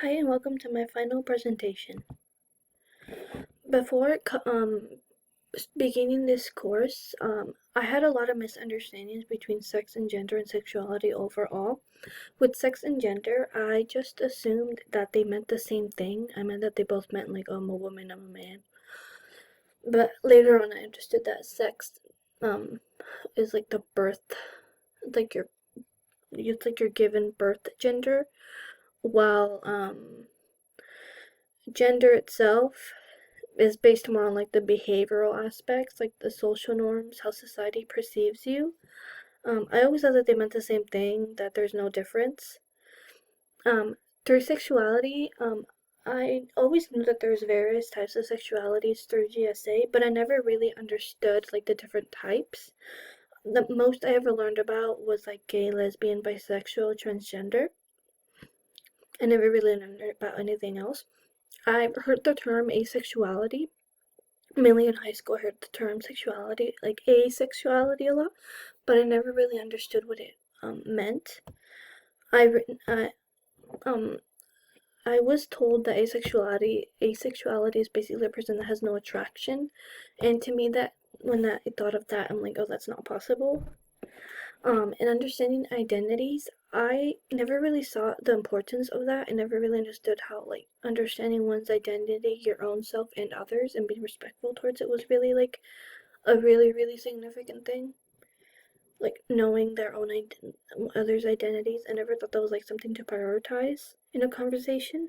Hi and welcome to my final presentation. Before beginning this course, I had a lot of misunderstandings between sex and gender and sexuality overall. With sex and gender, I just assumed that they meant the same thing. I meant that they both meant like, I'm a woman, I'm a man. But later on I understood that sex is like the birth, like it's like your given birth gender, while gender itself is based more on like the behavioral aspects, like the social norms, how society perceives you. I always thought that they meant the same thing, that there's no difference. Through sexuality, I always knew that there's various types of sexualities through GSA, but I never really understood like the different types. The most I ever learned about was like gay, lesbian, bisexual, transgender. I never really learned about anything else. I've heard the term asexuality. Mainly in high school, I heard the term sexuality, like asexuality, a lot, but I never really understood what it meant. I I um I was told that asexuality is basically a person that has no attraction, and to me that when I thought of that, I'm like, oh, that's not possible. And understanding identities, I never really saw the importance of that. I never really understood how like understanding one's identity, your own self and others, and being respectful towards it was really like a really significant thing. Like knowing their own others' identities. I never thought that was like something to prioritize in a conversation.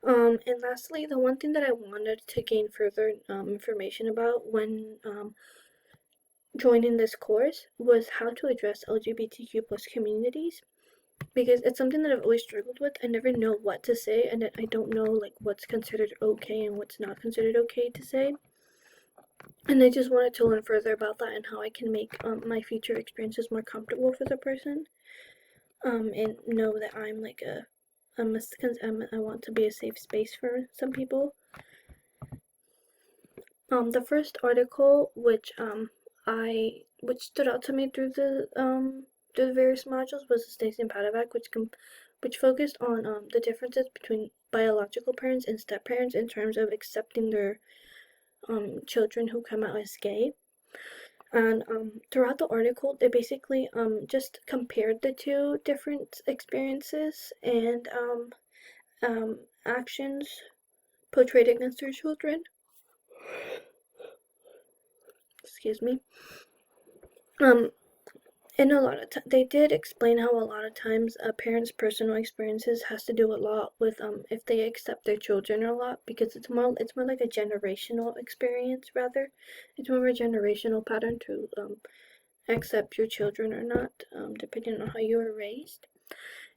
And lastly, the one thing that I wanted to gain further information about when joining this course was how to address LGBTQ plus communities, because it's something that I've always struggled with. I never know what to say, and I don't know like what's considered okay and what's not considered okay to say. And I just wanted to learn further about that and how I can make my future experiences more comfortable for the person, and know that I'm like I want to be a safe space for some people. The first article which stood out to me through the various modules was the Stacey and Padovac, which focused on the differences between biological parents and step parents in terms of accepting their children who come out as gay. And throughout the article, they basically just compared the two different experiences and actions portrayed against their children. Excuse me. And a lot of they did explain how a lot of times a parent's personal experiences has to do a lot with if they accept their children or not, because it's more like a generational experience rather. It's more of a generational pattern to accept your children or not, depending on how you were raised.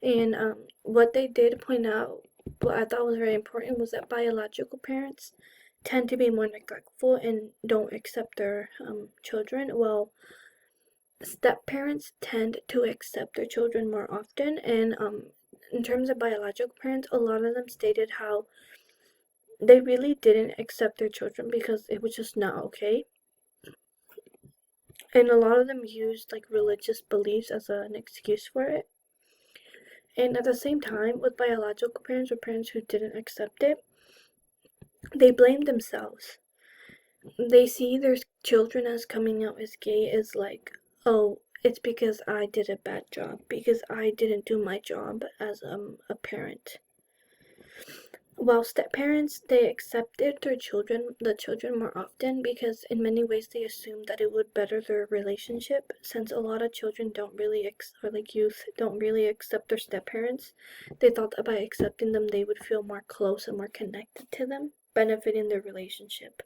And what they did point out, what I thought was very important, was that biological parents tend to be more neglectful and don't accept their children, while step parents tend to accept their children more often. And in terms of biological parents, a lot of them stated how they really didn't accept their children because it was just not okay. And a lot of them used like religious beliefs as an excuse for it. And at the same time, with biological parents or parents who didn't accept it, they blame themselves. They see their children as coming out as gay as like, oh, it's because I did a bad job, because I didn't do my job as a parent. While step parents, they accepted the children more often, because in many ways they assumed that it would better their relationship, since a lot of children don't really or like youth don't really accept their step parents. They thought that by accepting them they would feel more close and more connected to them, benefiting their relationship.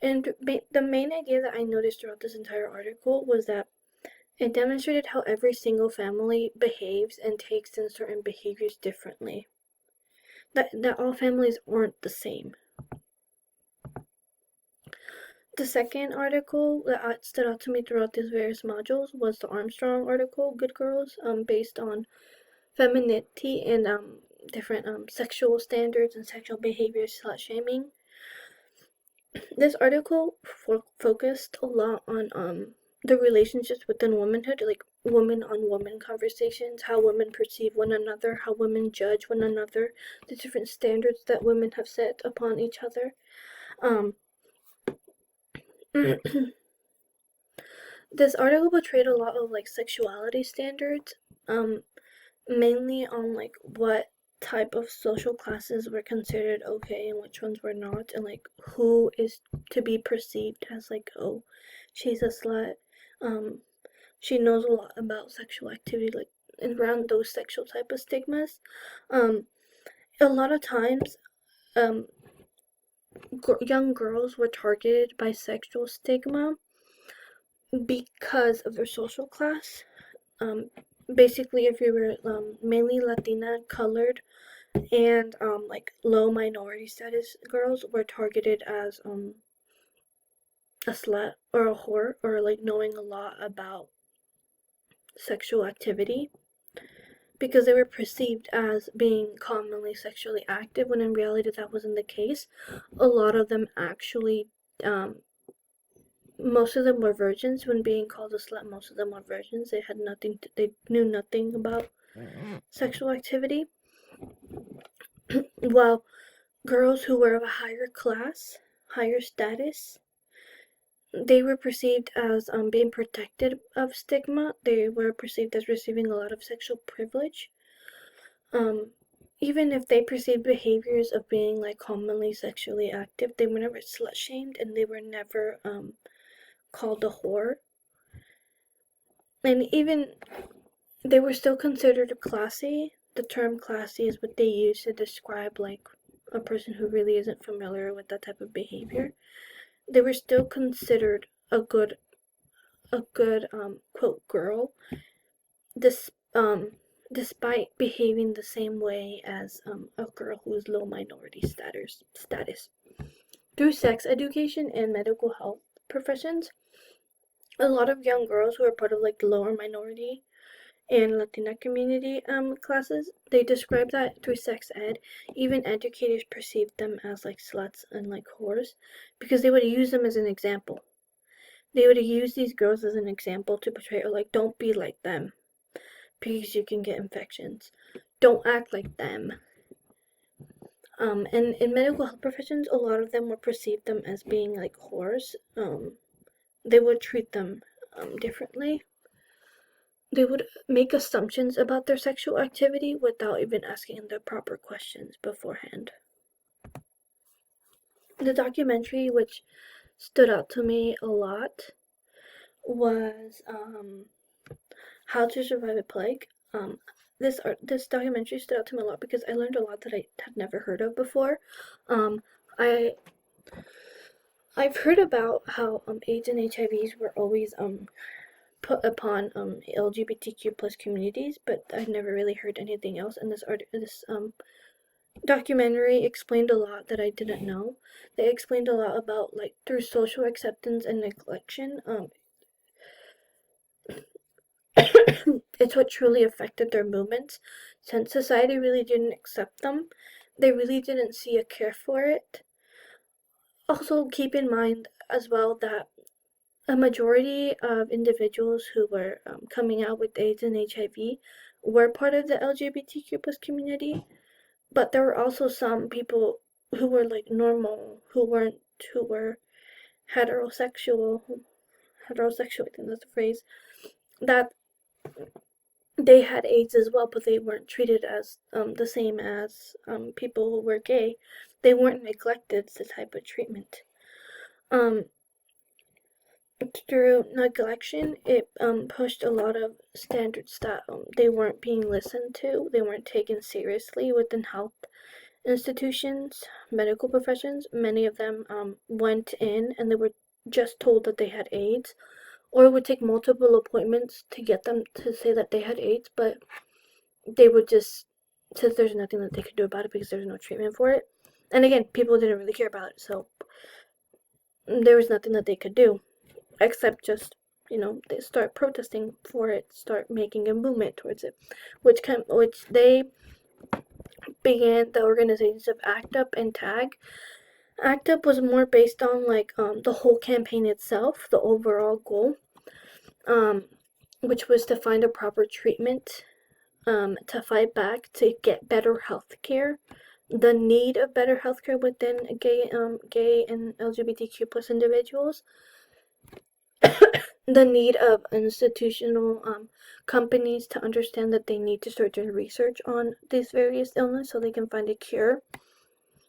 And the main idea that I noticed throughout this entire article was that it demonstrated how every single family behaves and takes in certain behaviors differently. That all families aren't the same. The second article that stood out to me throughout these various modules was the Armstrong article, Good Girls, based on femininity and different sexual standards and sexual behaviors, slut shaming. This article focused a lot on the relationships within womanhood, like woman-on-woman conversations, how women perceive one another, how women judge one another, the different standards that women have set upon each other. This article portrayed a lot of like sexuality standards, mainly on like what type of social classes were considered okay and which ones were not, and like who is to be perceived as like, oh, she's a slut, she knows a lot about sexual activity, like around those sexual type of stigmas. A lot of times, young girls were targeted by sexual stigma because of their social class. Basically, if you were mainly Latina, colored, and like low minority status girls were targeted as a slut or a whore, or like knowing a lot about sexual activity, because they were perceived as being commonly sexually active, when in reality that wasn't the case. A lot of them actually, most of them were virgins. When being called a slut, most of them were virgins. They knew nothing about sexual activity. While girls who were of a higher class, higher status, they were perceived as being protected of stigma. They were perceived as receiving a lot of sexual privilege. Even if they perceived behaviors of being like commonly sexually active, they were never slut shamed, and they were never called a whore. And even they were still considered classy. The term classy is what they use to describe like a person who really isn't familiar with that type of behavior. They were still considered a good quote girl, this despite behaving the same way as a girl who is low minority status. Through sex education and medical health professions, a lot of young girls who are part of like the lower minority and Latina community classes, they describe that through sex ed, even educators perceived them as like sluts and like whores, because they would use them as an example. They would use these girls as an example to portray, or like, don't be like them because you can get infections. Don't act like them. And in medical health professions, a lot of them would perceive them as being like whores. They would treat them differently. They would make assumptions about their sexual activity without even asking the proper questions beforehand. The documentary which stood out to me a lot was How to Survive a Plague. This documentary stood out to me a lot because I learned a lot that I had never heard of before. I've heard about how AIDS and HIVs were always put upon LGBTQ plus communities, but I've never really heard anything else. And this documentary explained a lot that I didn't know. They explained a lot about like through social acceptance and neglection. It's what truly affected their movements. Since society really didn't accept them, they really didn't see a care for it. Also, keep in mind as well that a majority of individuals who were coming out with AIDS and HIV were part of the LGBTQ plus community, but there were also some people who were like normal, who were heterosexual, I think that's the phrase, that they had AIDS as well, but they weren't treated as the same as people who were gay. They weren't neglected the type of treatment. Through neglection, it pushed a lot of standards that they weren't being listened to. They weren't taken seriously within health institutions, medical professions. Many of them went in and they were just told that they had AIDS, or it would take multiple appointments to get them to say that they had AIDS, but they would just, since there's nothing that they could do about it because there's no treatment for it. And again, people didn't really care about it, so there was nothing that they could do except just, they start protesting for it, start making a movement towards it, which they began the organizations of ACT UP and TAG. ACT UP was more based on like the whole campaign itself, the overall goal. which was to find a proper treatment, to fight back, to get better health care, the need of better healthcare within gay and LGBTQ plus individuals, the need of institutional companies to understand that they need to start doing research on these various illnesses so they can find a cure,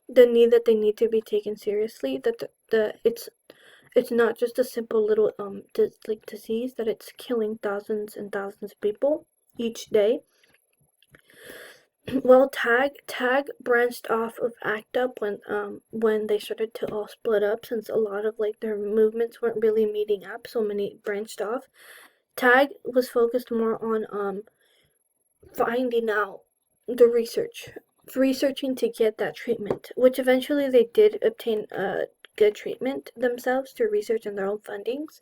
the need that they need to be taken seriously, that it's not just a simple little disease, that it's killing thousands and thousands of people each day. Well, Tag branched off of ACT UP when they started to all split up, since a lot of like their movements weren't really meeting up, so many branched off. Tag was focused more on finding out the researching to get that treatment, which eventually they did obtain a good treatment themselves through research and their own fundings.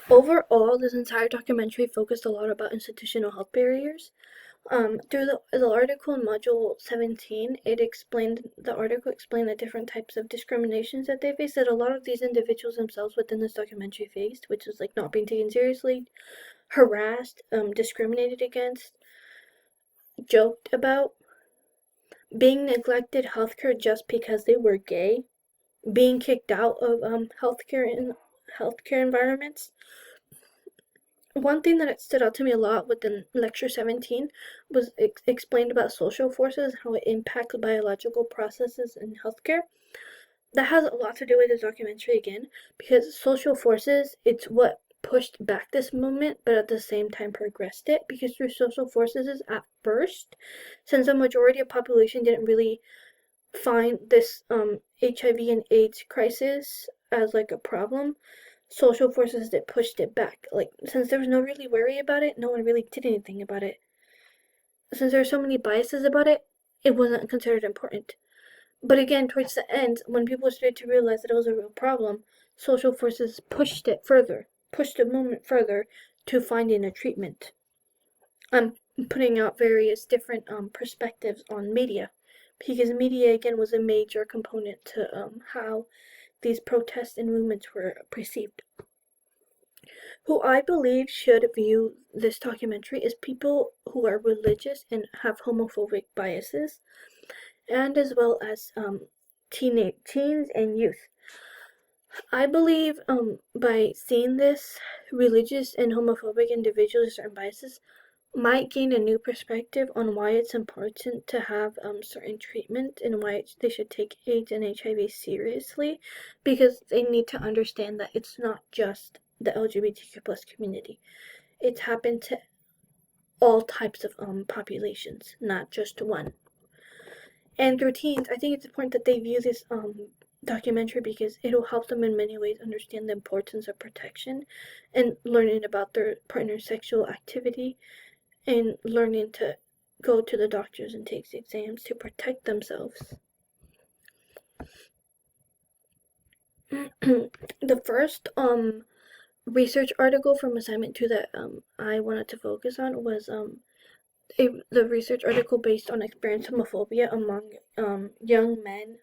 Overall, this entire documentary focused a lot about institutional health barriers. Through the article in Module 17, the article explained the different types of discriminations that they faced, that a lot of these individuals themselves within this documentary faced, which is like not being taken seriously, harassed, discriminated against, joked about, being neglected healthcare just because they were gay, being kicked out of healthcare environments. One thing that stood out to me a lot within lecture 17 was explained about social forces, how it impacts biological processes in healthcare. That has a lot to do with this documentary again, because social forces, it's what pushed back this movement, but at the same time progressed it, because through social forces is at first, since the majority of population didn't really find this HIV and AIDS crisis as like a problem, social forces that pushed it back. Like, since there was no really worry about it, no one really did anything about it. Since there were so many biases about it, it wasn't considered important. But again, towards the end, when people started to realize that it was a real problem, social forces pushed the movement further to finding a treatment. I'm putting out various different perspectives on media, because media again was a major component to how these protests and movements were perceived. Who I believe should view this documentary is people who are religious and have homophobic biases, and as well as teens and youth. I believe by seeing this, religious and homophobic individuals with certain biases might gain a new perspective on why it's important to have certain treatment, and why they should take AIDS and HIV seriously, because they need to understand that it's not just the LGBTQ plus community. It's happened to all types of populations, not just one. And through teens, I think it's important that they view this documentary, because it'll help them in many ways understand the importance of protection and learning about their partner's sexual activity, and learning to go to the doctors and take exams to protect themselves. The first research article from assignment 2 that I wanted to focus on was the research article based on experienced homophobia among young men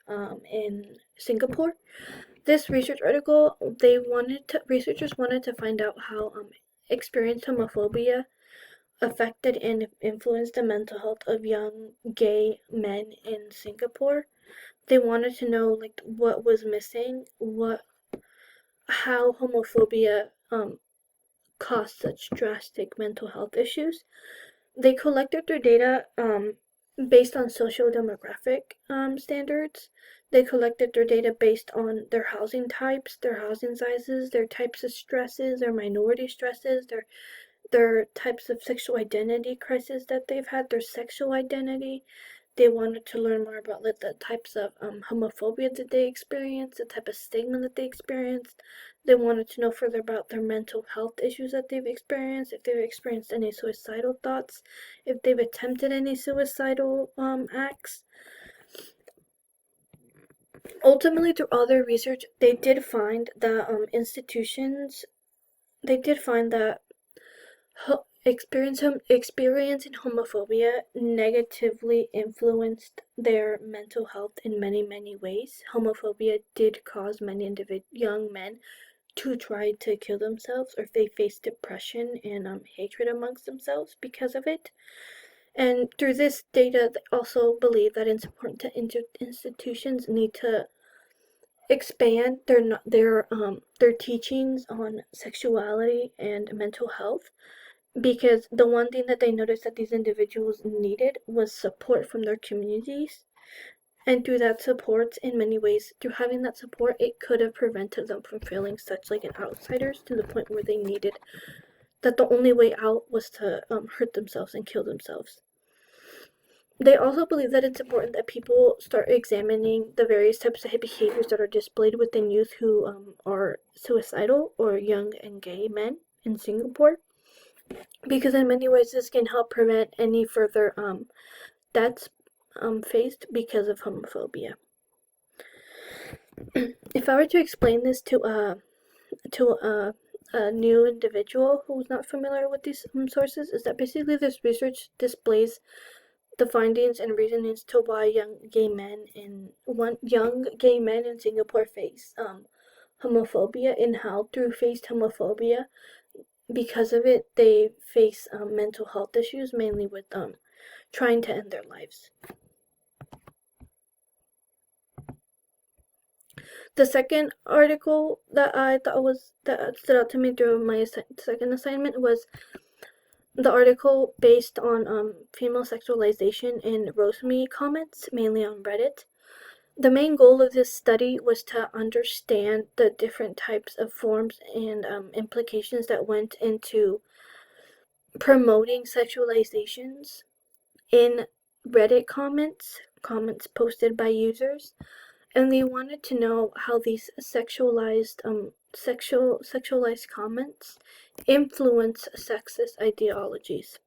in Singapore. This research article, researchers wanted to find out how experienced homophobia affected and influenced the mental health of young gay men in Singapore. They wanted to know like what was missing, how homophobia caused such drastic mental health issues. They collected their data based on social demographic standards. They collected their data based on their housing types, their housing sizes, their types of stresses, their minority stresses, their types of sexual identity crisis that they've had, their sexual identity. They wanted to learn more about like the types of homophobia that they experienced, the type of stigma that they experienced. They wanted to know further about their mental health issues that they've experienced, if they've experienced any suicidal thoughts, if they've attempted any suicidal acts. Ultimately, through all their research, they did find that experiencing homophobia negatively influenced their mental health in many, many ways. Homophobia did cause many young men to try to kill themselves, or if they face depression and hatred amongst themselves because of it. And through this data, they also believe that it's important that institutions need to expand their teachings on sexuality and mental health, because the one thing that they noticed that these individuals needed was support from their communities. And through that support, in many ways, through having that support, it could have prevented them from feeling such like an outsiders, to the point where they needed that the only way out was to hurt themselves and kill themselves. They also believe that it's important that people start examining the various types of behaviors that are displayed within youth who are suicidal, or young and gay men in Singapore, because in many ways this can help prevent any further deaths faced because of homophobia. If I were to explain this to a new individual who's not familiar with these sources, is that basically this research displays the findings and reasonings to why young gay men in Singapore face homophobia, and how through faced homophobia, because of it, they face mental health issues, mainly with trying to end their lives. The second article that I thought that stood out to me through my second assignment was the article based on female sexualization in roast me comments, mainly on Reddit. The main goal of this study was to understand the different types of forms and implications that went into promoting sexualizations in Reddit comments posted by users, and they wanted to know how these sexualized comments influence sexist ideologies.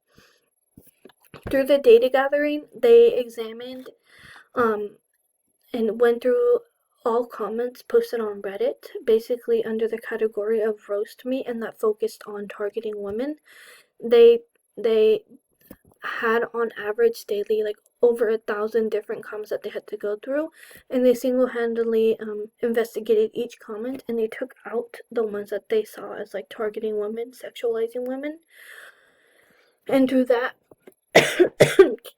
Through the data gathering, they examined and went through all comments posted on Reddit, basically under the category of roast me, and that focused on targeting women. They had on average daily like over 1,000 different comments that they had to go through, and they single-handedly investigated each comment, and they took out the ones that they saw as like targeting women, sexualizing women. And through that,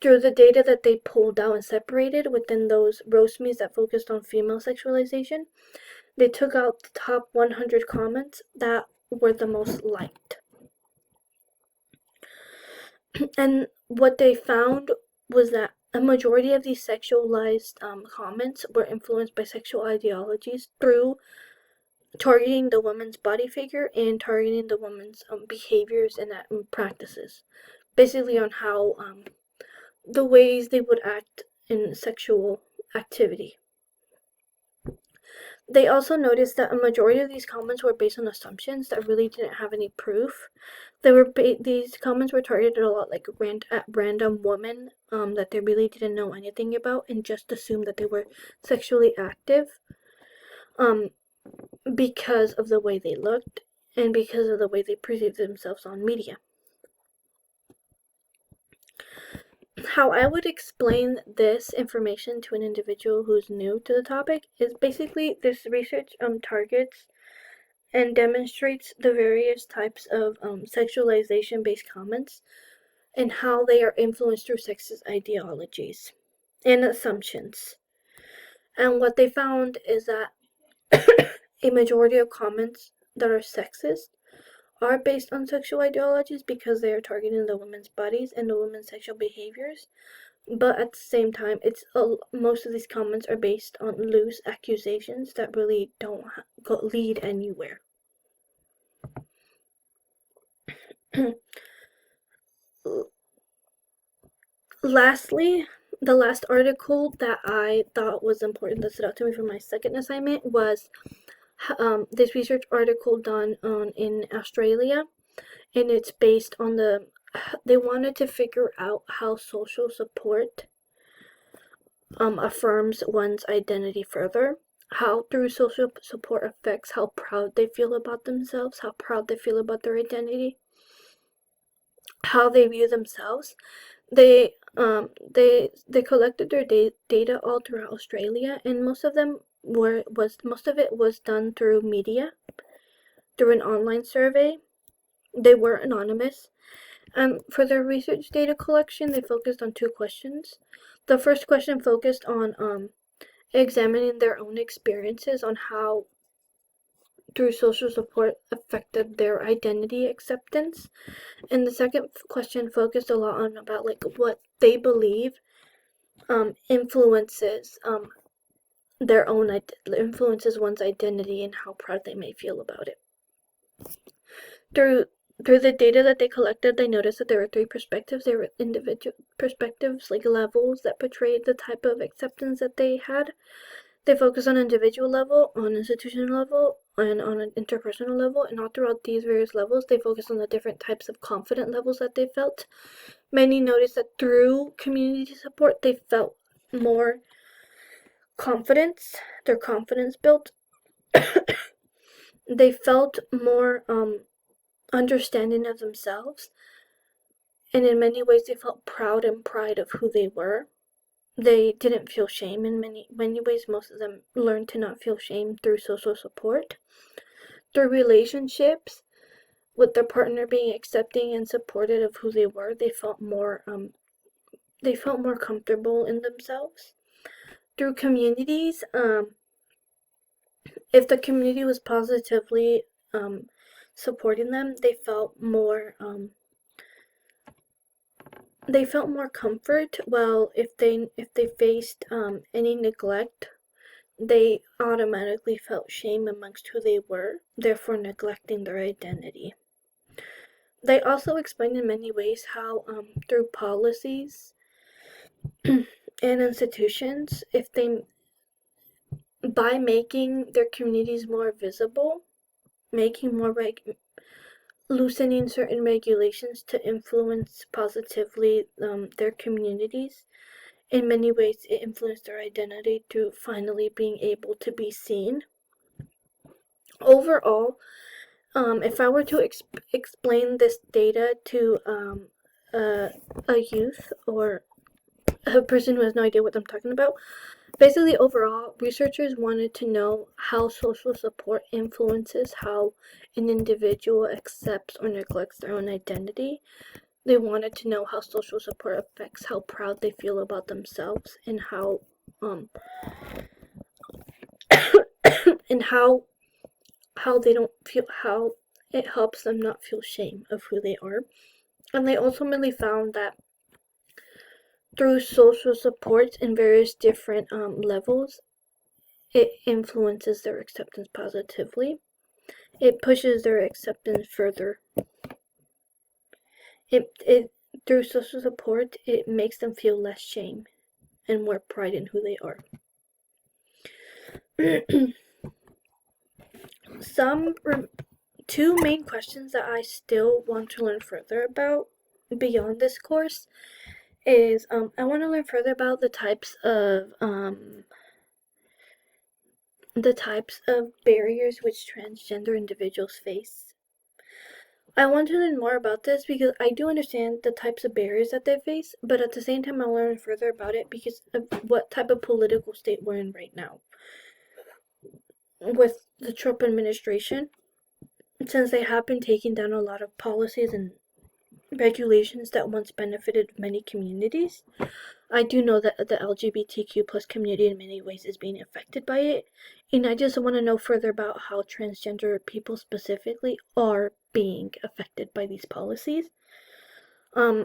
through the data that they pulled out and separated within those roast me's that focused on female sexualization, they took out the top 100 comments that were the most liked. And what they found was that a majority of these sexualized comments were influenced by sexual ideologies through targeting the woman's body figure and targeting the woman's behaviors and practices, basically on how the ways they would act in sexual activity. They also noticed that a majority of these comments were based on assumptions that really didn't have any proof. These comments were targeted a lot like at random women that they really didn't know anything about, and just assumed that they were sexually active because of the way they looked and because of the way they perceived themselves on media. How I would explain this information to an individual who's new to the topic is basically this research targets and demonstrates the various types of sexualization-based comments and how they are influenced through sexist ideologies and assumptions. And what they found is that a majority of comments that are sexist are based on sexual ideologies because they are targeting the women's bodies and the women's sexual behaviors. But at the same time, most of these comments are based on loose accusations that really don't lead anywhere. Lastly, the last article that I thought was important that stood out to me for my second assignment was this research article done in Australia, and it's based on they wanted to figure out how social support affirms one's identity further, how through social support affects how proud they feel about themselves, how proud they feel about their identity, how they view themselves. They collected their data all throughout Australia, and most of it was done through media. through an online survey. They were anonymous. And for their research data collection, they focused on 2 questions. The first question focused on examining their own experiences on how through social support affected their identity acceptance. And the second question focused a lot on about like what they believe influences influences one's identity and how proud they may feel about it. Through the data that they collected, they noticed that there were 3 perspectives. There were individual perspectives, like levels that portrayed the type of acceptance that they had. They focused on individual level, on institutional level, and on an interpersonal level. And all throughout these various levels, they focused on the different types of confident levels that they felt. Many noticed that through community support, they felt more confidence. Their confidence built. They felt more understanding of themselves, and in many ways they felt proud and pride of who they were. They didn't feel shame in many ways. Most of them learned to not feel shame through social support. Through relationships, with their partner being accepting and supportive of who they were, they felt more comfortable in themselves. Through communities, if the community was positively supporting them, they felt more comfort. Well, if they faced any neglect, they automatically felt shame amongst who they were, therefore neglecting their identity. They also explained in many ways how through policies and institutions, by making their communities more visible, loosening certain regulations to influence positively their communities. In many ways, it influenced their identity through finally being able to be seen. Overall, if I were to explain this data to a youth or a person who has no idea what I'm talking about, basically overall, researchers wanted to know how social support influences how an individual accepts or neglects their own identity. They wanted to know how social support affects how proud they feel about themselves, and how and how they don't feel, how it helps them not feel shame of who they are. And they ultimately found that through social support in various different levels, it influences their acceptance positively. It pushes their acceptance further. It through social support, it makes them feel less shame and more pride in who they are. Two main questions that I still want to learn further about beyond this course is I want to learn further about the types of barriers which transgender individuals face. I want to learn more about this because I do understand the types of barriers that they face, but at the same time I want to learn further about it because of what type of political state we're in right now with the Trump administration, since they have been taking down a lot of policies and regulations that once benefited many communities. I do know that the LGBTQ plus community in many ways is being affected by it, and I just want to know further about how transgender people specifically are being affected by these policies. I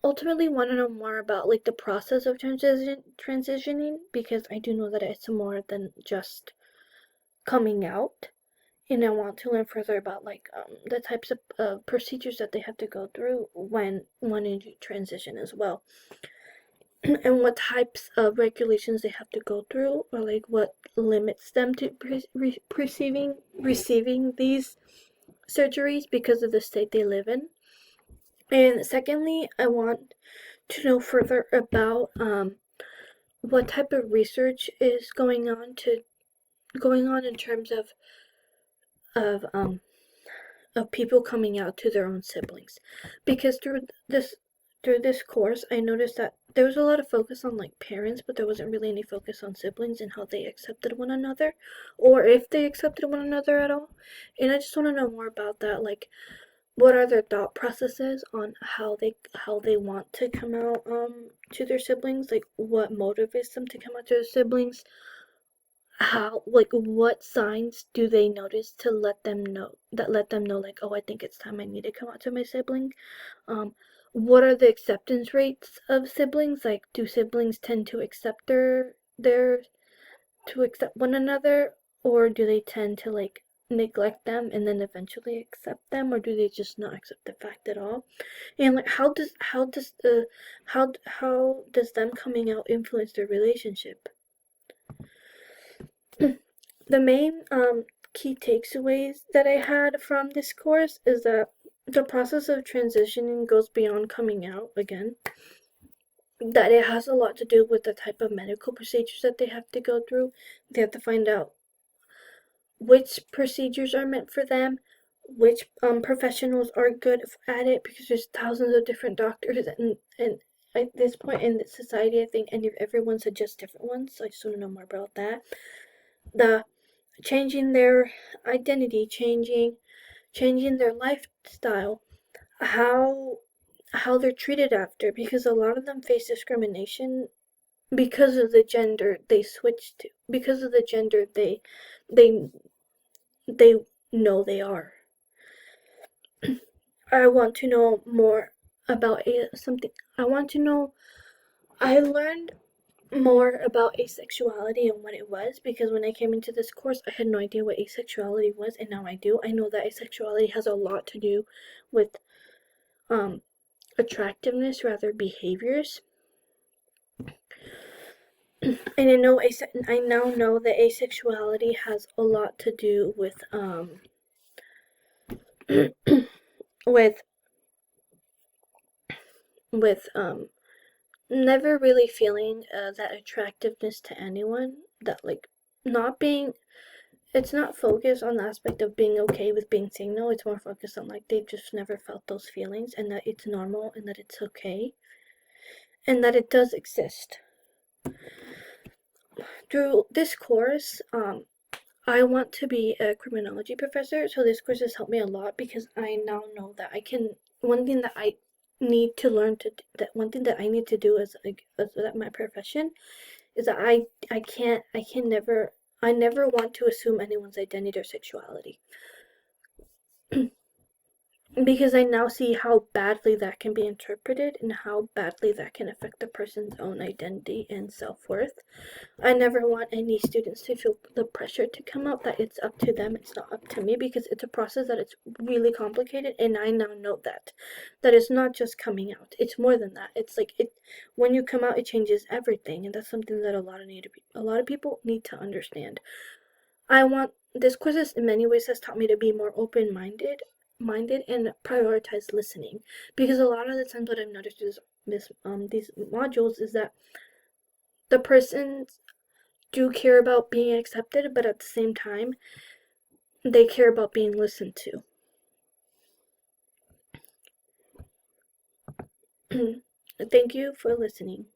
ultimately want to know more about like the process of transitioning, because I do know that it's more than just coming out. And I want to learn further about like the types of procedures that they have to go through when wanting to transition as well, and what types of regulations they have to go through, or like what limits them to receiving these surgeries because of the state they live in. And secondly, I want to know further about what type of research is going on in terms of people coming out to their own siblings, because through this course I noticed that there was a lot of focus on like parents, but there wasn't really any focus on siblings and how they accepted one another, or if they accepted one another at all. And I just want to know more about that. Like, what are their thought processes on how they want to come out to their siblings? Like, what motivates them to come out to their siblings? How, like, what signs do they notice to let them know like, oh, I think it's time I need to come out to my sibling? um what are the acceptance rates of siblings? Like, do siblings tend to accept their to accept one another, or do they tend to like neglect them and then eventually accept them, or do they just not accept the fact at all? And like, how does them coming out influence their relationship? The main key takeaways that I had from this course is that the process of transitioning goes beyond coming out again, that it has a lot to do with the type of medical procedures that they have to go through. They have to find out which procedures are meant for them, which professionals are good at it, because there's thousands of different doctors, and at this point in society, I think everyone suggests different ones. So I just want to know more about that. The changing their identity, changing their lifestyle, how they're treated after, because a lot of them face discrimination because of the gender they switched to, because of the gender they they know they are. I want to know more about something. I want to know. I learned more about asexuality and what it was, because when I came into this course, I had no idea what asexuality was, and now I do. I know that asexuality has a lot to do with attractiveness rather behaviors. And I now know that asexuality has a lot to do with with never really feeling that attractiveness to anyone, that like not being, it's not focused on the aspect of being okay with being single. It's more focused on like they've just never felt those feelings, and that it's normal, and that it's okay, and that it does exist. Through this course, I want to be a criminology professor, so this course has helped me a lot, because I now know that I can. One thing that I need to learn to that one thing that I need to do as my profession is that I never want to assume anyone's identity or sexuality. Because I now see how badly that can be interpreted and how badly that can affect the person's own identity and self-worth. I never want any students to feel the pressure to come out, that it's up to them, it's not up to me, because it's a process that it's really complicated, and I now know that it's not just coming out, it's more than that. It's like, when you come out, it changes everything, and that's something that a lot of people need to understand. This course in many ways has taught me to be more open-minded and prioritize listening, because a lot of the times what I've noticed is these modules is that the persons do care about being accepted, but at the same time they care about being listened to. Thank you for listening.